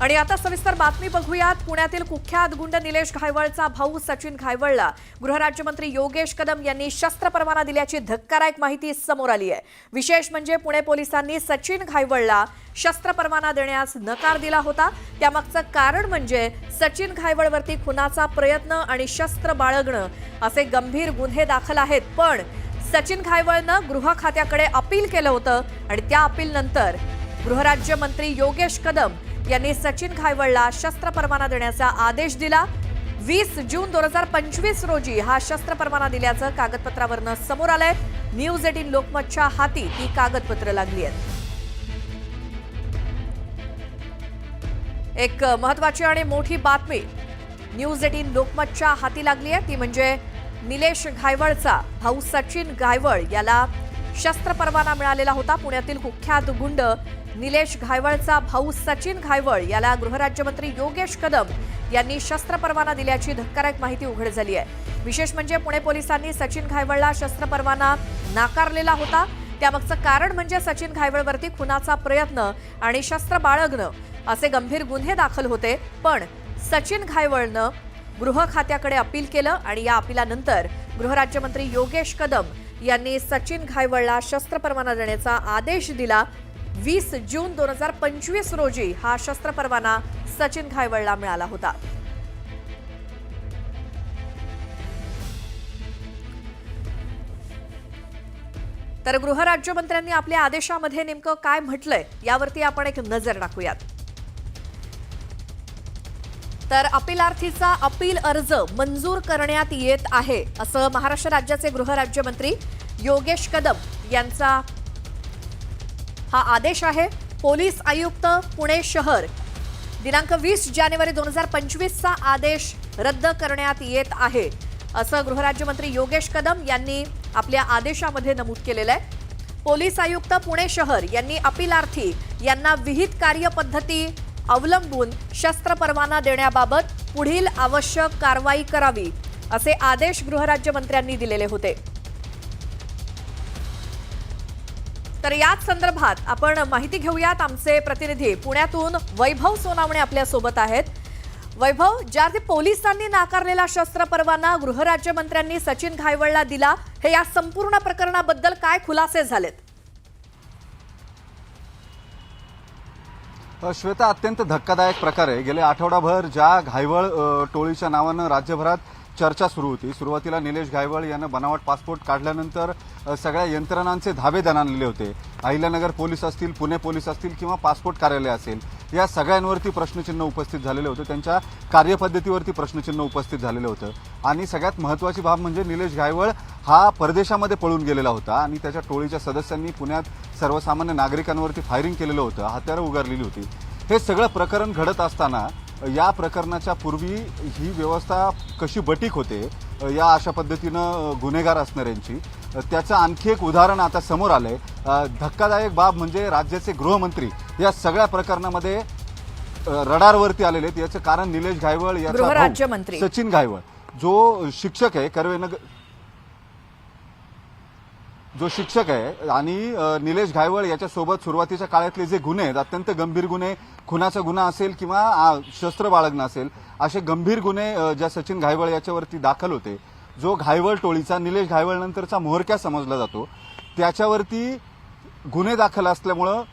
आणि आता सविस्तर बातमी बघूयात। पुण्यातील कुख्यात गुंड निलेश घायवळचा भाऊ सचिन घायवळला गृहराज्यमंत्री योगेश कदम यांनी शस्त्र परवाना दिल्याची धक्कादायक माहिती समोर आली आहे। विशेष म्हणजे पुणे पोलिसांनी सचिन घायवळला शस्त्र परवाना देण्यास नकार दिला होता। त्यामागचं कारण म्हणजे सचिन घायवळवरती खुनाचा प्रयत्न आणि शस्त्र बाळगणं असे गंभीर गुन्हे दाखल आहेत। पण सचिन घायवळनं गृह खात्याकडे अपील केलं होतं आणि त्या अपीलनंतर गृहराज्यमंत्री योगेश कदम यांनी सचिन घायवळला शस्त्र परवाना देण्याचा आदेश दिला। 20 जून 2025 रोजी हा शस्त्र परवाना दिल्याचं कागदपत्रावरनं समोर आलंय। न्यूज 18 लोकमतच्या हाती ही कागदपत्र लागली आहेत। एक महत्त्वाची आणि मोठी बातमी न्यूज 18 लोकमतच्या हाती लागली आहे, ती म्हणजे निलेश घायवळचा भाऊ सचिन घायवळ याला शस्त्र परवाना मिळालेला होता। पुण्यातील कुख्यात गुंड निलेश घायवळचा भाऊ सचिन घायवळ याला गृहराज्यमंत्री योगेश कदम यांनी शस्त्र परवाना दिल्याची धक्कादायक माहिती उघड झाली आहे। विशेष म्हणजे पुणे पोलिसांनी सचिन घायवळला शस्त्र परवाना नाकारलेला होता। त्यामागचं कारण म्हणजे सचिन घायवळवरती खुनाचा प्रयत्न आणि शस्त्र बाळगणं असे गंभीर गुन्हे दाखल होते। पण सचिन घायवळनं गृह खात्याकडे अपील केलं आणि या अपीलानंतर गृहराज्यमंत्री योगेश कदम यांनी सचिन घायवळला शस्त्र परवाना देण्याचा आदेश दिला। 20 जून 2025 रोजी हा शस्त्र परवाना सचिन घायवळला मिळाला होता। तर गृहराज्यमंत्र्यांनी आपल्या आदेशामध्ये नेमकं काय म्हटलंय यावरती आपण एक नजर टाकूयात। तर अपीलार्थीचा अपील अर्ज मंजूर करण्यात येत आहे असं महाराष्ट्र राज्याचे गृहराज्यमंत्री योगेश कदम यांचा हा आदेश आहे। पोलीस आयुक्त पुणे शहर दिनांक 20 जानेवारी 2025 चा आदेश रद्द करण्यात येत आहे असं गृहराज्यमंत्री योगेश कदम यांनी आपल्या आदेशामध्ये नमूद केलेलं आहे। पोलीस आयुक्त पुणे शहर यांनी अपीलार्थी यांना विहित कार्यपद्धती अवलंबून शस्त्र परवाना देण्याबाबत पुढील आवश्यक कारवाई करावी असे आदेश गृहराज्यमंत्र्यांनी दिलेले होते। तर याच संदर्भात आपण माहिती घेऊयात। आमचे प्रतिनिधी पुण्यातून वैभव सोनावणे आपल्या सोबत आहेत। वैभव, ज्या पोलिसांनी नाकारलेला शस्त्र परवाना गृहराज्यमंत्र्यांनी सचिन घायवळला दिला, हे या संपूर्ण प्रकरणाबद्दल काय खुलासे झालेत? श्वेता, अत्यंत धक्कादायक प्रकारे गेले आठवडाभर ज्या घायवळ टोळीच्या नावानं राज्यभरात चर्चा सुरू होती। सुरुवातीला निलेश घायवळ यानं बनावट पासपोर्ट काढल्यानंतर सगळ्या यंत्रणांचे धाबे दणाणलेले होते। अहिल्यानगर पोलीस असतील, पुणे पोलीस असतील किंवा पासपोर्ट कार्यालय असेल, या सगळ्यांवरती प्रश्नचिन्ह उपस्थित झालेले होते। त्यांच्या कार्यपद्धतीवरती प्रश्नचिन्ह उपस्थित झालेलं होतं। आणि सगळ्यात महत्त्वाची बाब म्हणजे निलेश घायवळ हा परदेशामध्ये पळून गेलेला होता आणि त्याच्या टोळीच्या सदस्यांनी पुण्यात सर्वसामान्य नागरिकांवरती फायरिंग केलेलं होतं, हत्यारं उगारलेली होती। हे सगळं प्रकरण घडत असताना या प्रकरणाच्या पूर्वी ही व्यवस्था कशी बटीक होते या अशा पद्धतीनं गुन्हेगार असणाऱ्यांची, त्याचं आणखी एक उदाहरण आता समोर आलंय। धक्कादायक बाब म्हणजे राज्याचे गृहमंत्री या सगळ्या प्रकरणामध्ये रडारवरती आलेले आहेत। याचं कारण निलेश घायवळ याचा भाऊ सचिन घायवळ जो शिक्षक आहे आणि निलेश घायवळ याच्यासोबत सुरुवातीच्या काळातले जे गुन्हे आहेत, अत्यंत गंभीर गुन्हे, खुनाचा गुन्हा असेल किंवा शस्त्र बाळगणं असेल, असे गंभीर गुन्हे ज्या सचिन घायवळ याच्यावरती दाखल होते, जो घायवळ टोळीचा निलेश घायवळ नंतरचा म्होरक्या समजला जातो, त्याच्यावरती गुन्हे दाखल असल्यामुळं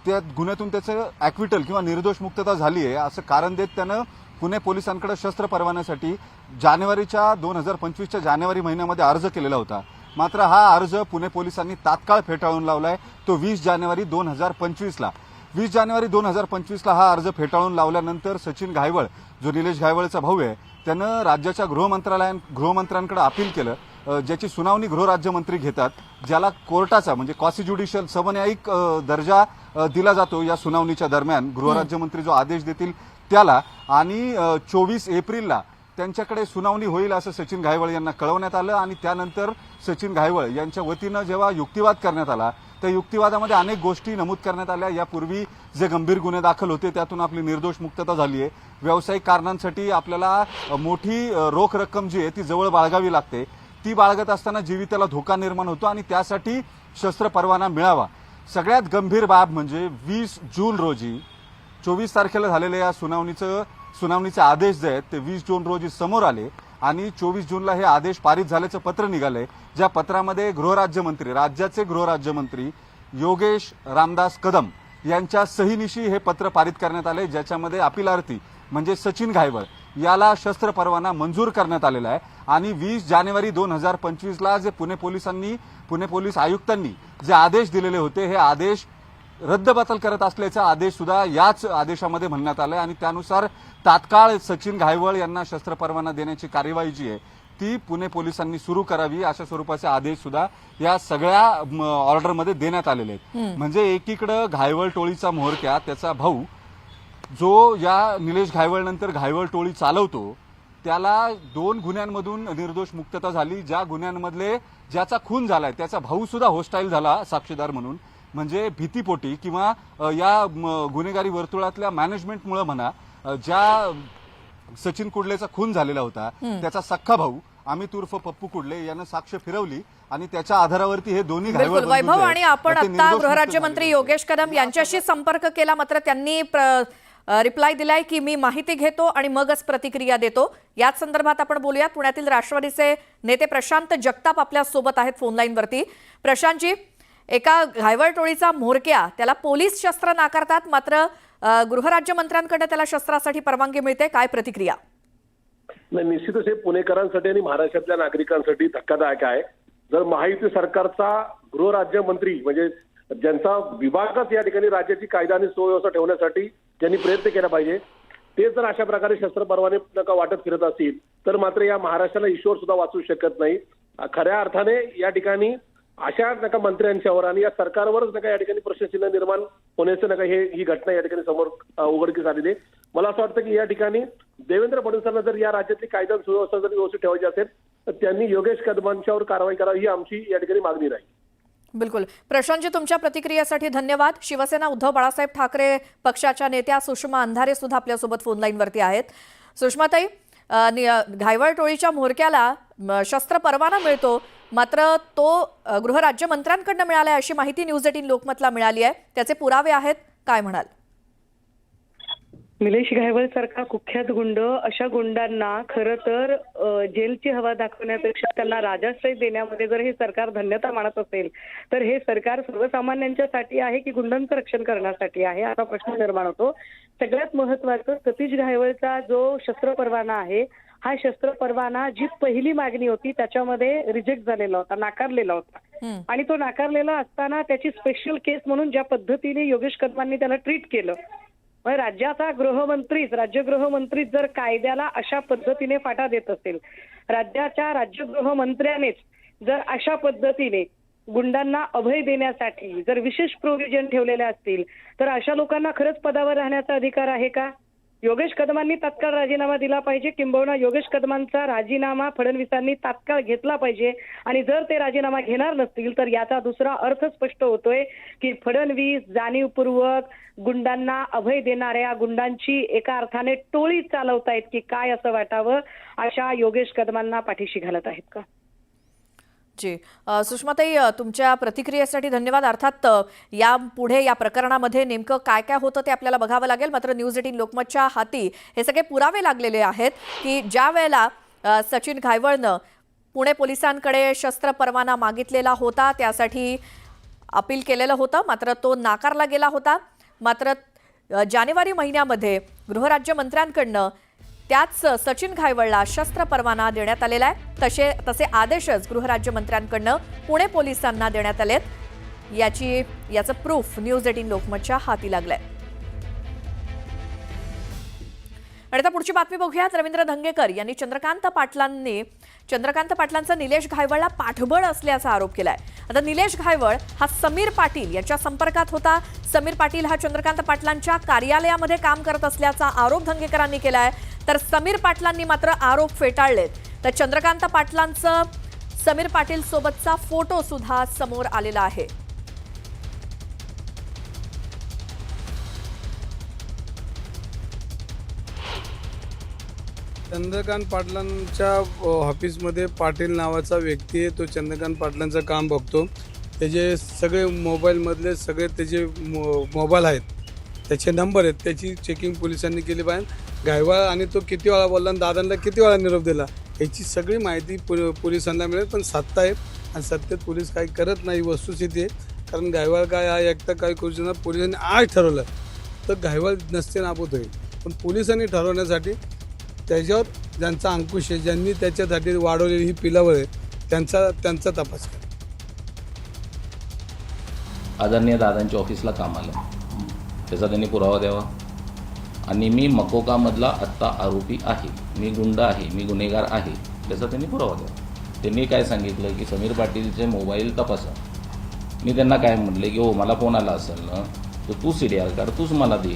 त्या गुन्ह्यातून त्याचं ॲक्विटल किंवा निर्दोष मुक्तता झाली आहे असं कारण देत त्यानं पुणे पोलिसांकडे शस्त्र परवान्यासाठी 2025च्या जानेवारी महिन्यामध्ये अर्ज केलेला होता। मात्र हा अर्ज पुणे पोलिसांनी तात्काळ फेटाळून लावलाय। तो 20 जानेवारी 2025ला हा अर्ज फेटाळून लावल्यानंतर सचिन घायवळ जो निलेश घायवळचा भाऊ आहे त्यानं राज्याच्या गृहमंत्र्यांकडे अपील केलं, ज्याची सुनावणी गृहराज्यमंत्री घेतात, ज्याला कोर्टाचा म्हणजे क्वासी ज्युडिशियल समन्यायिक दर्जा दिला जातो। या सुनावणीच्या दरम्यान गृहराज्यमंत्री जो आदेश देतील त्याला, आणि 24 एप्रिलला त्यांच्याकडे सुनावणी होईल असं सचिन घायवळ यांना कळवण्यात आलं। आणि त्यानंतर सचिन घायवळ यांच्या वतीनं जेव्हा युक्तिवाद करण्यात आला, त्या युक्तिवादामध्ये अनेक गोष्टी नमूद करण्यात आल्या। यापूर्वी जे गंभीर गुन्हे दाखल होते त्यातून आपली निर्दोष मुक्तता झाली आहे। व्यावसायिक कारणांसाठी आपल्याला मोठी रोख रक्कम जी आहे ती जवळ बाळगावी लागते, ती बाळगत असताना जीविताला धोका निर्माण होतो आणि त्यासाठी शस्त्र परवाना मिळावा। सगळ्यात गंभीर बाब म्हणजे 20 जून रोजी 24 तारखेला झालेल्या या सुनावणीचे आदेश जे आहेत ते 20 जून रोजी समोर आले आणि 24 जूनला हे आदेश पारित झाल्याचं पत्र निघालंय, ज्या पत्रामध्ये राज्याचे गृहराज्यमंत्री योगेश रामदास कदम यांच्या सहीनिशी हे पत्र पारित करण्यात आले, ज्याच्यामध्ये अपिलार्थी म्हणजे सचिन घायवळ याला शस्त्र परवाना मंजूर करण्यात आलेला आहे। आणि 20 जानेवारी 2025ला जे पुणे पोलीस आयुक्तांनी जे आदेश दिलेले होते हे आदेश रद्दबातल करत असल्याचा आदेश सुद्धा याच आदेशामध्ये म्हणण्यात आलाय आणि त्यानुसार तात्काळ सचिन घायवळ यांना शस्त्र परवाना देण्याची कार्यवाही जी आहे ती पुणे पोलिसांनी सुरू करावी अशा स्वरूपाचे आदेश सुद्धा या सगळ्या ऑर्डरमध्ये देण्यात आलेले आहेत। म्हणजे एकीकडे घायवळ टोळीचा म्होरक्या त्याचा भाऊ जो या निलेश घायवळ नंतर घायवळ टोळी चालवतो त्याला 2 गुन्ह्यांमधून निर्दोष मुक्तता झाली, ज्या गुन्ह्यांमधले ज्याचा खून झालाय त्याचा भाऊ सुद्धा होस्टाईल झाला साक्षीदार म्हणून, म्हणजे भीतीपोटी किंवा या गुन्हेगारी वर्तुळातल्या मॅनेजमेंटमुळे म्हणा, ज्या सचिन कुडलेचा खून झालेला होता त्याचा सख्खा भाऊ अमित उर्फ पप्पू कुडले यानं साक्ष फिरवली आणि त्याच्या आधारावरती हे दोन्ही बिलकुल वैभव, आणि आपण आता गृहराज्यमंत्री योगेश कदम यांच्याशी संपर्क केला, मात्र त्यांनी रिप्लाय दिलाय की मी माहिती घेतो आणि मगच प्रतिक्रिया देतो। याच संदर्भात आपण बोलूयात। पुण्यातील राष्ट्रवादीचे नेते प्रशांत जगताप आपल्या सोबत आहेत फोन लाईनवरती। प्रशांतजी, एका घायवळ टोळीचा म्होरक्या त्याला पोलीस शस्त्र नाकारतात, मात्र गृहराज्यमंत्र्यांकडे त्याला शस्त्रासाठी परवानगी मिळते, काय प्रतिक्रिया? नाही, निश्चितच हे पुणेकरांसाठी आणि महाराष्ट्रातल्या नागरिकांसाठी धक्कादायक आहे। जर महायुती सरकारचा गृहराज्यमंत्री म्हणजे ज्यांचा विभागच या ठिकाणी राज्याची कायदा आणि सुव्यवस्था ठेवण्यासाठी ज्यांनी प्रयत्न केला पाहिजे ते जर अशा प्रकारे शस्त्र परवाने वाटत फिरत असतील तर मात्र या महाराष्ट्राला ईश्वर सुद्धा वाचू शकत नाही। खऱ्या अर्थाने या ठिकाणी अशा मंत्र्यांच्यावर आणि या सरकारवरच या ठिकाणी प्रश्नचिन्ह निर्माण होण्याचं ही घटना या ठिकाणी समोर उघडकीस आलेली आहे। मला असं वाटतं की या ठिकाणी देवेंद्र फडणवीसांना जर या राज्यातली कायदा आणि सुव्यवस्था जर व्यवस्थित ठेवायची असेल तर त्यांनी योगेश कदमांच्यावर कारवाई करावी ही आमची या ठिकाणी मागणी राहील। बिलकुल प्रशांतजी, तुमच्या प्रतिक्रियेसाठी धन्यवाद। शिवसेना उद्धव बाळासाहेब ठाकरे पक्षाच्या नेत्या सुषमा अंधारे सुद्धा आपल्यासोबत फोन लाईनवरती आहेत। सुषमाताई, घायवळ टोळीच्या म्होरक्याला शस्त्र परवाना मिळतो, मात्र तो गृहराज्यमंत्र्यांकडून मिळाला अशी माहिती न्यूज 18 लोकमतला मिळाली आहे, त्याचे पुरावे आहेत, काय म्हणाल? निलेश घायवळ सारखा कुख्यात गुंड अशा गुंडांना खरं तर जेलची हवा दाखवण्यापेक्षा त्यांना राजाश्रय देण्यामध्ये जर हे सरकार धन्यता मानत असेल तर हे सरकार सर्वसामान्यांच्यासाठी आहे की गुंडांचं रक्षण करण्यासाठी आहे असा प्रश्न निर्माण होतो। सगळ्यात महत्त्वाचं सतीश घायवळचा जो शस्त्र परवाना आहे हा शस्त्र परवाना जी पहिली मागणी होती त्याच्यामध्ये रिजेक्ट झालेला होता, नाकारलेला होता आणि तो नाकारलेला असताना त्याची स्पेशल केस म्हणून ज्या पद्धतीने योगेश कदमांनी त्याला ट्रीट केलं, राज्याचा राज्यगृहमंत्री जर कायद्याला अशा पद्धतीने फाटा देत असेल, राज्याच्या राज्यगृहमंत्र्यानेच जर अशा पद्धतीने गुंडांना अभय देण्यासाठी जर विशेष प्रोव्हिजन ठेवलेले असतील तर अशा लोकांना खरंच पदावर राहण्याचा अधिकार आहे का? योगेश कदमांनी तात्काळ राजीनामा दिला पाहिजे, किंबहुना योगेश कदमांचा राजीनामा फडणवीसांनी तात्काळ घेतला पाहिजे। आणि जर ते राजीनामा घेणार नसतील तर याचा दुसरा अर्थ स्पष्ट होतोय की फडणवीस जाणीवपूर्वक गुंडांना अभय देणाऱ्या गुंडांची एका अर्थाने टोळी चालवतायत की काय असं वाटावं अशा योगेश कदमांना पाठीशी घालत आहेत का? जी सुषमाताई, तुमच्या प्रतिक्रियेसाठी धन्यवाद। अर्थात या पुढे या प्रकरणामध्ये नेमकं काय काय होतं ते आपल्याला बघावं लागेल, मात्र न्यूज 18 लोकमतच्या हाती हे सगळे पुरावे लागलेले आहेत की ज्या वेळेला सचिन घायवळनं पुणे पोलिसांकडे शस्त्र परवाना मागितलेला होता, त्यासाठी अपील केलेलं होतं, मात्र तो नाकारला गेला होता। मात्र जानेवारी महिन्यामध्ये गृहराज्यमंत्र्यांकडनं त्याच सचिन घायवळला शस्त्र परवाना देण्यात आलेला आहे। तसे आदेशच गृहराज्यमंत्र्यांकडनं पुणे पोलिसांना देण्यात आलेत, याचं प्रूफ न्यूज 18 लोकमतच्या हाती लागलंय। आणि आता पुढची बातमी बघूयात। रवींद्र धंगेकर यांनी चंद्रकांत पाटलांचा निलेश घायवळला पाठबळ असल्याचा आरोप केलाय। आता निलेश घायवळ हा समीर पाटील यांच्या संपर्कात होता। समीर पाटील हा चंद्रकांत पाटलांच्या कार्यालयामध्ये काम करत असल्याचा आरोप धंगेकरांनी केलाय, तर समीर पाटलांनी मात्र आरोप फेटाळलेत। तर चंद्रकांत पाटलांचं समीर पाटील सोबतचा फोटो सुद्धा समोर आलेला आहे। चंद्रकांत पाटलांच्या ऑफिसमध्ये पाटील नावाचा व्यक्ती आहे, तो चंद्रकांत पाटलांचं काम बघतो। त्याचे सगळे मोबाईलमधले सगळे त्याचे मोबाईल आहेत त्याचे नंबर आहेत, त्याची चेकिंग पोलिसांनी केली पाहिजे. गायवाळ आणि तो किती वेळा बोलला आणि दादांना किती वेळा निरोप दिला याची सगळी माहिती पोलिसांना मिळेल. पण सत्ता आहे आणि सत्तेत पोलीस काही करत नाही, वस्तुस्थिती आहे. कारण गायवाळ काय हा एकटा काय करू शकणार. पोलिसांनी आज ठरवलं तर गायवाळ नसते नाबूद होईल. पण पोलिसांनी ठरवण्यासाठी त्याच्यावर ज्यांचा अंकुश आहे, ज्यांनी त्याच्यासाठी वाढवलेली ही पिलावळ आहे, त्यांचा तपास करा. आदरणीय दादांच्या ऑफिसला काम आलं, त्याचा त्यांनी पुरावा द्यावा. आणि मी मकोकामधला आत्ता आरोपी आहे, मी गुंड आहे, मी गुन्हेगार आहे, त्याचा त्यांनी पुरावा द्यावा. त्यांनी काय सांगितलं की समीर पाटीलचे मोबाईल तपासा. मी त्यांना काय म्हटले की हो मला फोन आला असेल ना तर तू CDR काढ, तूच मला दे.